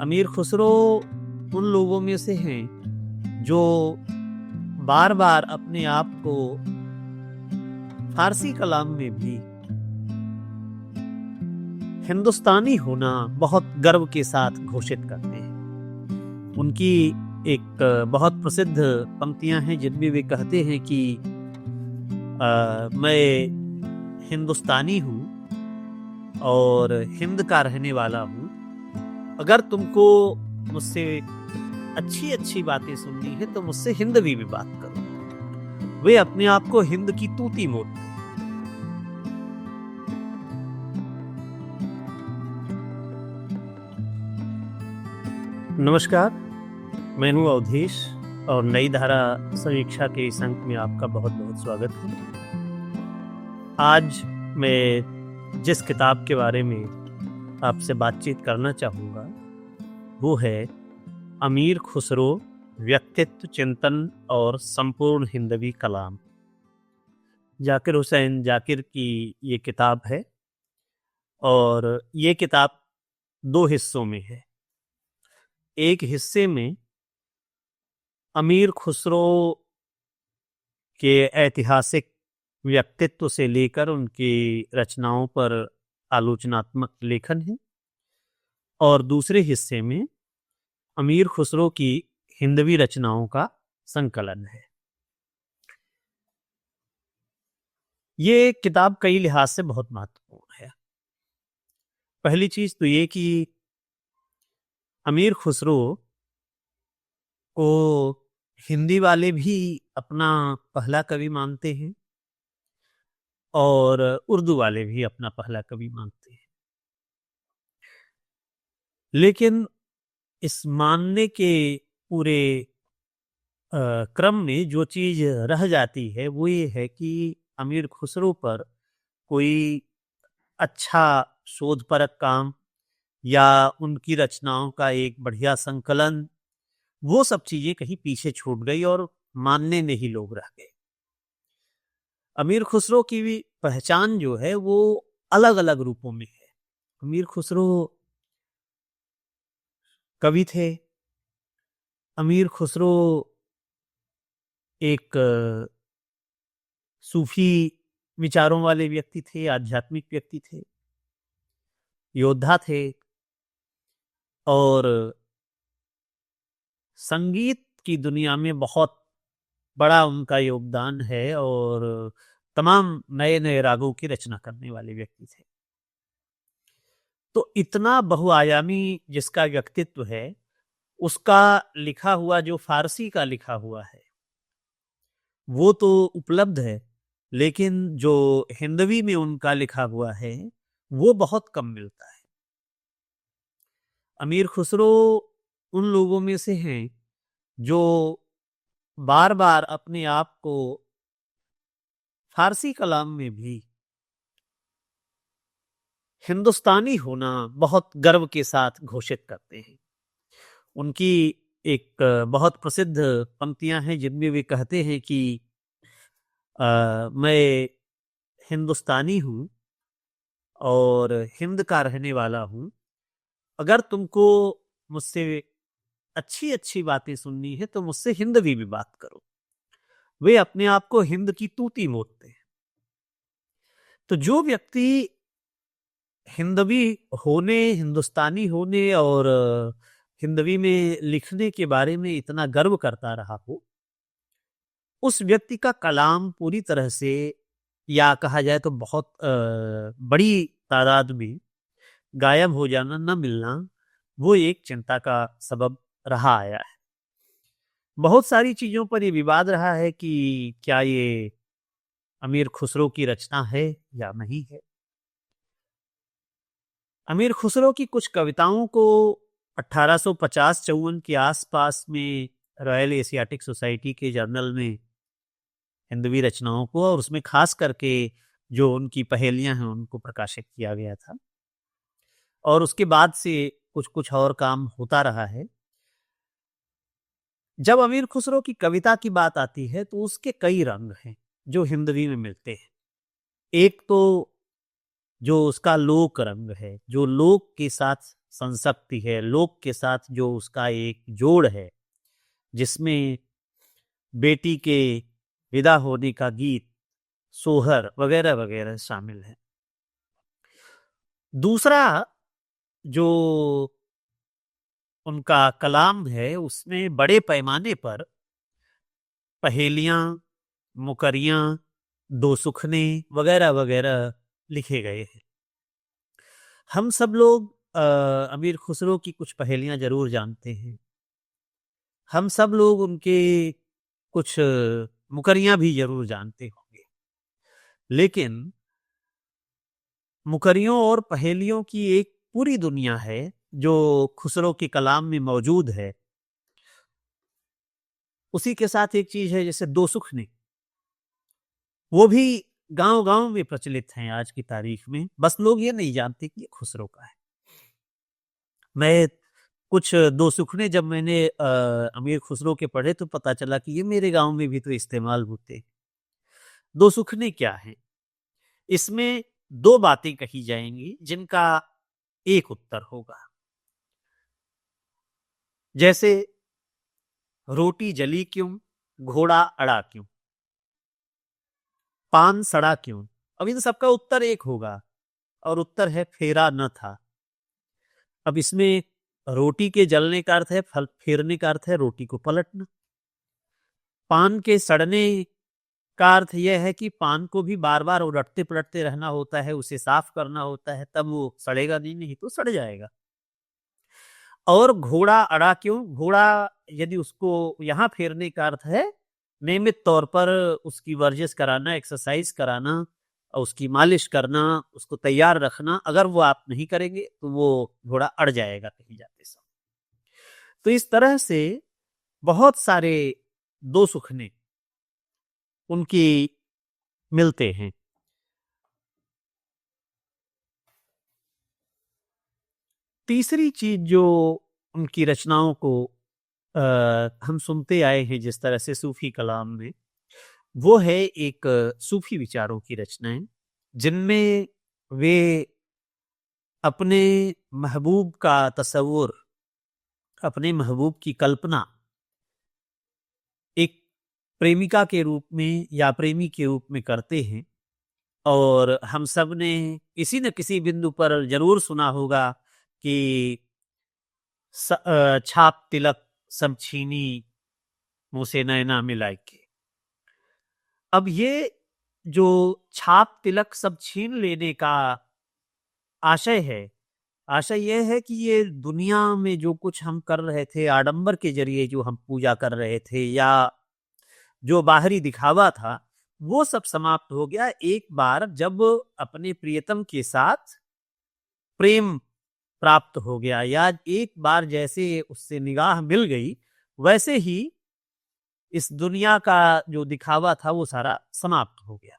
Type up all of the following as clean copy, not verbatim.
अमीर खुसरो उन लोगों में से हैं जो बार बार अपने आप को फारसी कलाम में भी हिंदुस्तानी होना बहुत गर्व के साथ घोषित करते हैं। उनकी एक बहुत प्रसिद्ध पंक्तियां हैं जिनमें वे कहते हैं कि मैं हिंदुस्तानी हूँ और हिंद का रहने वाला हूँ। अगर तुमको मुझसे अच्छी अच्छी बातें सुननी है तो मुझसे हिंदवी में बात करो। वे अपने आप को हिंद की तूती बोलते हैं। नमस्कार, मैं हूँ अवधेश और नई धारा समीक्षा के इस अंक में आपका बहुत बहुत स्वागत है। आज मैं जिस किताब के बारे में आपसे बातचीत करना चाहूँगा वो है अमीर खुसरो, व्यक्तित्व चिंतन और संपूर्ण हिंदवी कलाम। जाकिर हुसैन जाकिर की ये किताब है और ये किताब दो हिस्सों में है। एक हिस्से में अमीर खुसरो के ऐतिहासिक व्यक्तित्व से लेकर उनकी रचनाओं पर आलोचनात्मक लेखन है और दूसरे हिस्से में अमीर खुसरो की हिंदवी रचनाओं का संकलन है। ये किताब कई लिहाज से बहुत महत्वपूर्ण है। पहली चीज तो ये कि अमीर खुसरो को हिंदी वाले भी अपना पहला कवि मानते हैं और उर्दू वाले भी अपना पहला कवि मानते हैं। लेकिन इस मानने के पूरे क्रम में जो चीज रह जाती है वो ये है कि अमीर खुसरो पर कोई अच्छा शोधपरक काम या उनकी रचनाओं का एक बढ़िया संकलन, वो सब चीजें कहीं पीछे छूट गई और मानने में ही लोग रह गए। अमीर खुसरो की भी पहचान जो है वो अलग अलग रूपों में है। अमीर खुसरो कवि थे। अमीर खुसरो एक सूफी विचारों वाले व्यक्ति थे, आध्यात्मिक व्यक्ति थे, योद्धा थे और संगीत की दुनिया में बहुत बड़ा उनका योगदान है और तमाम नए नए रागों की रचना करने वाले व्यक्ति थे। तो इतना बहुआयामी जिसका व्यक्तित्व है, उसका लिखा हुआ जो फारसी का लिखा हुआ है वो तो उपलब्ध है, लेकिन जो हिंदवी में उनका लिखा हुआ है वो बहुत कम मिलता है। अमीर खुसरो उन लोगों में से हैं जो बार बार अपने आप को फारसी कलाम में भी हिंदुस्तानी होना बहुत गर्व के साथ घोषित करते हैं। उनकी एक बहुत प्रसिद्ध पंक्तियां हैं जिनमें वे कहते हैं कि मैं हिंदुस्तानी हूँ और हिंद का रहने वाला हूँ। अगर तुमको मुझसे अच्छी अच्छी बातें सुननी है तो मुझसे हिंदवी में बात करो। वे अपने आप को हिंद की तूती बोलते हैं। तो जो व्यक्ति हिंदवी होने, हिंदुस्तानी होने और हिंदवी में लिखने के बारे में इतना गर्व करता रहा हो, उस व्यक्ति का कलाम पूरी तरह से, या कहा जाए तो बहुत बड़ी तादाद में गायब हो जाना, न मिलना, वो एक चिंता का सबब रहा आया है। बहुत सारी चीजों पर ये विवाद रहा है कि क्या ये अमीर खुसरो की रचना है या नहीं है। अमीर खुसरो की कुछ कविताओं को 1850-54 के आसपास में रॉयल एशियाटिक सोसाइटी के जर्नल में हिंदवी रचनाओं को, और उसमें खास करके जो उनकी पहेलियां हैं उनको प्रकाशित किया गया था और उसके बाद से कुछ कुछ और काम होता रहा है। जब अमीर खुसरो की कविता की बात आती है तो उसके कई रंग हैं जो हिंदवी में मिलते हैं। एक तो जो उसका लोक रंग है, जो लोक के साथ संसक्ति है, लोक के साथ जो उसका एक जोड़ है, जिसमें बेटी के विदा होने का गीत, सोहर वगैरह वगैरह शामिल है। दूसरा जो उनका कलाम है, उसमें बड़े पैमाने पर पहेलियां, मुकरियां, दो सुखने वगैरह वगैरह लिखे गए हैं। हम सब लोग अमीर खुसरो की कुछ पहेलियां जरूर जानते हैं। हम सब लोग उनके कुछ मुकरियां भी जरूर जानते होंगे। लेकिन मुकरियों और पहेलियों की एक पूरी दुनिया है जो खुसरो के कलाम में मौजूद है। उसी के साथ एक चीज है जैसे दो सुखने, वो भी गांव गांव में प्रचलित हैं आज की तारीख में, बस लोग ये नहीं जानते कि ये खुसरो का है। मैं कुछ दो सुखने जब मैंने अमीर खुसरो के पढ़े तो पता चला कि ये मेरे गांव में भी तो इस्तेमाल होते। दो सुखने क्या है? इसमें दो बातें कही जाएंगी जिनका एक उत्तर होगा। जैसे रोटी जली क्यों, घोड़ा अड़ा क्यों, पान सड़ा क्यों। अब इन सबका उत्तर एक होगा और उत्तर है फेरा न था। अब इसमें रोटी के जलने का अर्थ है फल, फेरने का अर्थ है रोटी को पलटना। पान के सड़ने का अर्थ यह है कि पान को भी बार बार उलटते पलटते रहना होता है, उसे साफ करना होता है, तब वो सड़ेगा नहीं तो सड़ जाएगा। और घोड़ा अड़ा क्यों, घोड़ा यदि उसको यहां फेरने का अर्थ है नियमित तौर पर उसकी वर्जिश कराना, एक्सरसाइज कराना और उसकी मालिश करना, उसको तैयार रखना। अगर वो आप नहीं करेंगे तो वो घोड़ा अड़ जाएगा कहीं जाते समय। तो इस तरह से बहुत सारे दो सुखने उनकी मिलते हैं। तीसरी चीज जो उनकी रचनाओं को हम सुनते आए हैं जिस तरह से सूफी कलाम में, वो है एक सूफी विचारों की रचनाएं जिनमें वे अपने महबूब का तसव्वुर, अपने महबूब की कल्पना एक प्रेमिका के रूप में या प्रेमी के रूप में करते हैं। और हम सब ने किसी न किसी बिंदु पर जरूर सुना होगा कि छाप तिलक सब छीनी, मुँह से नैना मिलाए के। अब ये जो छाप तिलक सब छीन लेने का आशय है, आशय यह है कि ये दुनिया में जो कुछ हम कर रहे थे, आडंबर के जरिए जो हम पूजा कर रहे थे या जो बाहरी दिखावा था, वो सब समाप्त हो गया एक बार जब अपने प्रियतम के साथ प्रेम प्राप्त हो गया, या एक बार जैसे उससे निगाह मिल गई वैसे ही इस दुनिया का जो दिखावा था वो सारा समाप्त हो गया।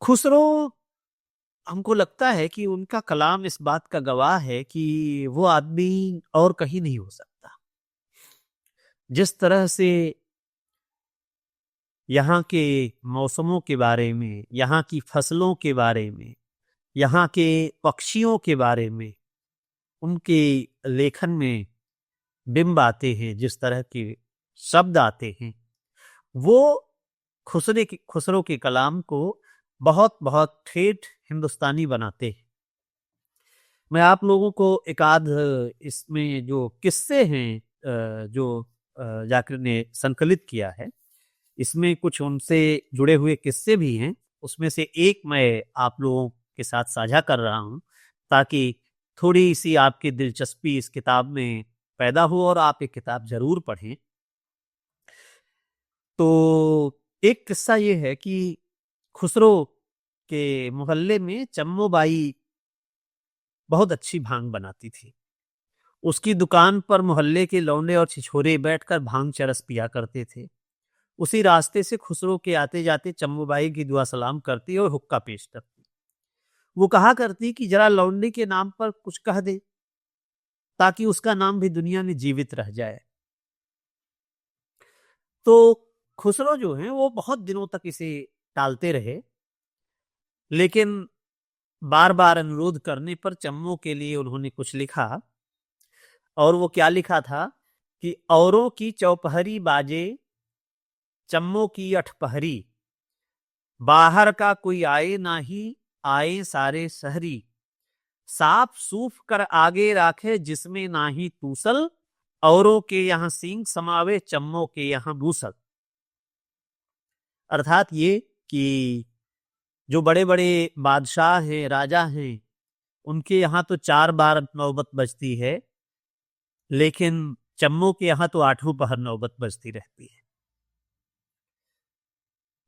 खुसरो, हमको लगता है कि उनका कलाम इस बात का गवाह है कि वो आदमी और कहीं नहीं हो सकता। जिस तरह से यहाँ के मौसमों के बारे में, यहाँ की फसलों के बारे में, यहाँ के पक्षियों के बारे में उनके लेखन में बिंब आते हैं, जिस तरह के शब्द आते हैं, वो खुसरो के कलाम को बहुत बहुत ठेठ हिंदुस्तानी बनाते हैं। मैं आप लोगों को एक आध इसमें जो किस्से हैं जो जाकिर ने संकलित किया है, इसमें कुछ उनसे जुड़े हुए किस्से भी हैं। उसमें से एक मैं आप लोगों के साथ साझा कर रहा हूं ताकि थोड़ी सी आपकी दिलचस्पी इस किताब में पैदा हो और आप ये किताब जरूर पढ़ें। तो एक किस्सा ये है कि खुसरो के मोहल्ले में चम्मो बाई बहुत अच्छी भांग बनाती थी। उसकी दुकान पर मोहल्ले के लौंडे और छिछोरे बैठकर भांग चरस पिया करते थे। उसी रास्ते से खुसरो के आते जाते चम्मूबाई की दुआ सलाम करती और हुक्का पेश करती। वो कहा करती कि जरा लौंडे के नाम पर कुछ कह दे ताकि उसका नाम भी दुनिया में जीवित रह जाए। तो खुसरो जो है वो बहुत दिनों तक इसे टालते रहे, लेकिन बार बार अनुरोध करने पर चम्मों के लिए उन्होंने कुछ लिखा, और वो क्या लिखा था कि औरों की चौपहरी बाजे, चम्मों की अठपहरी, बाहर का कोई आए नाही, आए सारे शहरी, साफ सूफ कर आगे राखे जिसमें नाही तूसल, औरों के यहाँ सींग समावे, चम्मों के यहाँ मूसल। अर्थात ये कि जो बड़े बड़े बादशाह हैं, राजा हैं, उनके यहाँ तो 4 बार नौबत बजती है, लेकिन चम्मों के यहाँ तो 8 पहर नौबत बजती रहती है।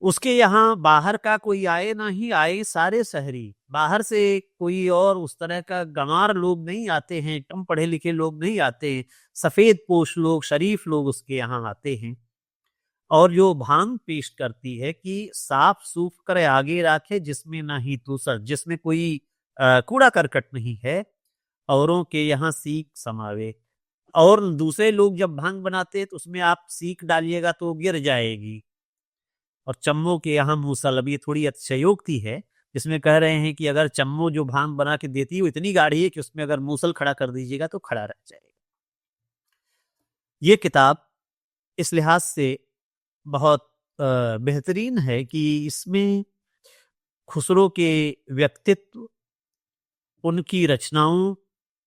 उसके यहाँ बाहर का कोई आए नहीं, आए सारे शहरी, बाहर से कोई और उस तरह का गंवार लोग नहीं आते हैं, कम पढ़े लिखे लोग नहीं आते हैं, सफेद पोश लोग, शरीफ लोग उसके यहाँ आते हैं। और जो भांग पेश करती है कि साफ सूफ कर आगे राखे जिसमें ना ही दूसर, जिसमें कोई कूड़ा करकट नहीं है, औरों के यहाँ सीख समावे। और दूसरे लोग जब भांग बनाते हैं तो उसमें आप सीख डालिएगा तो गिर जाएगी। और चम्मो के यहाँ मूसल, अब ये थोड़ी अतिशयोक्ति है, जिसमें कह रहे हैं कि अगर चम्मो जो भांग बना के देती है वो इतनी गाढ़ी है कि उसमें अगर मूसल खड़ा कर दीजिएगा तो खड़ा रह जाएगा। ये किताब इस लिहाज से बहुत बेहतरीन है कि इसमें खुसरो के व्यक्तित्व, उनकी रचनाओं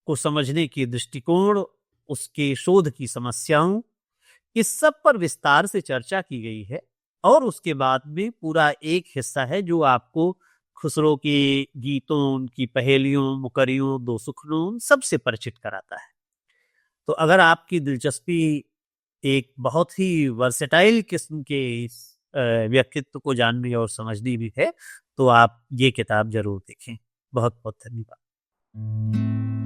को समझने के दृष्टिकोण, उसके शोध की समस्याओं, इस सब पर विस्तार से चर्चा की गई है। और उसके बाद में पूरा एक हिस्सा है जो आपको खुसरो के गीतों, उनकी पहेलियों, मुकरियों, दो सुखनों, सबसे परिचित कराता है। तो अगर आपकी दिलचस्पी एक बहुत ही वर्सेटाइल किस्म के इस व्यक्तित्व को जानने और समझने में है, तो आप ये किताब जरूर देखें। बहुत बहुत धन्यवाद।